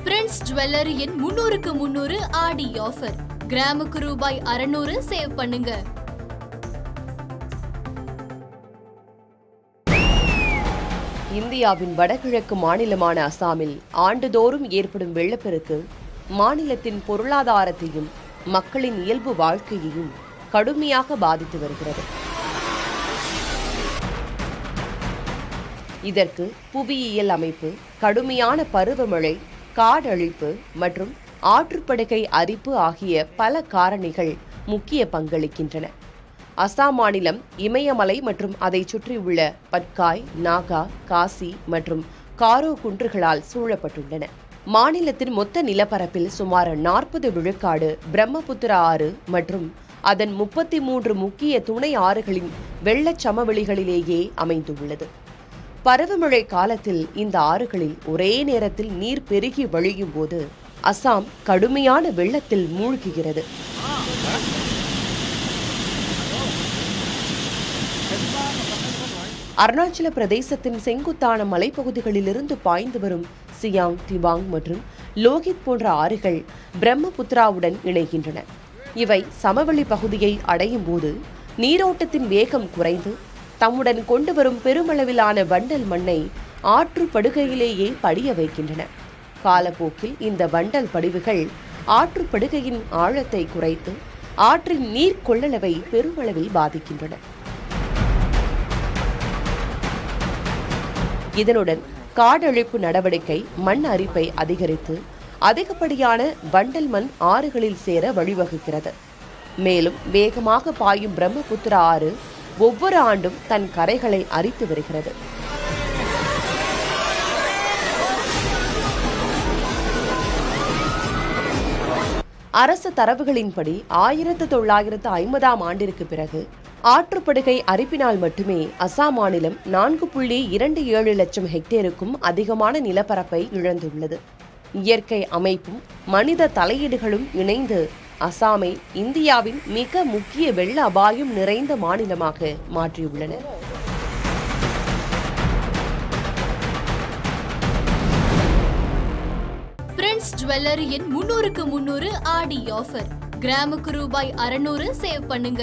Prince ஜுவல்லரியின் 300க்கு 300 ஆடி offer. கிராமுக்கு ரூபாய் 600 சேவ் பண்ணுங்க. இந்தியாவின் வடகிழக்கு மாநிலமான அசாமில் ஆண்டுதோறும் ஏற்படும் வெள்ளப்பெருக்கு மாநிலத்தின் பொருளாதாரத்தையும் மக்களின் இயல்பு வாழ்க்கையையும் கடுமையாக பாதித்து வருகிறது. இதற்கு புவியியல் அமைப்பு, கடுமையான பருவமழை, காடழிப்பு மற்றும் ஆற்றுப்படுகை அரிப்பு ஆகிய பல காரணிகள் முக்கிய பங்களிக்கின்றன. அசாம் மாநிலம் இமயமலை மற்றும் அதை சுற்றியுள்ள பட்காய், நாகா, காசி மற்றும் காரோ குன்றுகளால் சூழப்பட்டுள்ளன. மாநிலத்தின் மொத்த நிலப்பரப்பில் சுமார் 40 விழுக்காடு பிரம்மபுத்திரா ஆறு மற்றும் அதன் 33 முக்கிய துணை ஆறுகளின் வெள்ளச் சமவெளிகளிலேயே அமைந்துள்ளது. பருவமழை காலத்தில் இந்த ஆறுகளில் ஒரே நேரத்தில் நீர் பெருகி வழியும் போது அசாம் கடுமையான வெள்ளத்தில் மூழ்குகிறது. அருணாச்சல பிரதேசத்தின் செங்குத்தான மலைப்பகுதிகளிலிருந்து பாய்ந்து வரும் சியாங், திவாங் மற்றும் லோகித் போன்ற ஆறுகள் பிரம்மபுத்திராவுடன் இணைகின்றன. இவை சமவெளி பகுதியை அடையும் போது நீரோட்டத்தின் வேகம் குறைந்து தம்முடன் கொண்டு வரும் பெருமளவிலான வண்டல் மண்ணை ஆற்று படுகையிலேயே படிய வைக்கின்றன. காலப்போக்கில் இந்த வண்டல் படிவுகள் ஆற்றுப்படுகையின் ஆழத்தை குறைத்து ஆற்றின் நீர் கொள்ளளவை பெருமளவில் பாதிக்கின்றன. இதனுடன் காடழிப்பு நடவடிக்கை மண் அரிப்பை அதிகரித்து அதிகப்படியான வண்டல் மண் ஆறுகளில் சேர வழிவகுக்கிறது. மேலும் வேகமாக பாயும் பிரம்மபுத்திரா ஆறு ஒவ்வொரு ஆண்டும் தன் கரைகளை அரித்து வருகிறது. அரசு தரவுகளின்படி 1950ஆம் ஆண்டிற்கு பிறகு ஆற்றுப்படுகை அரிப்பினால் மட்டுமே அசாம் மாநிலம் 4.27 லட்சம் ஹெக்டேருக்கும் அதிகமான நிலப்பரப்பை இழந்துள்ளது. இயற்கை அமைப்பும் மனித தலையீடுகளும் இணைந்து அசாமை இந்தியாவின் மிக முக்கிய வெள்ள அபாயம் நிறைந்த மாநிலமாக மாற்றியுள்ளன. பிரின்ஸ் ஜுவல்லரியின் 300க்கு 300 ஆடி ஆஃபர். கிராமுக்கு ரூபாய் 600 சேவ் பண்ணுங்க.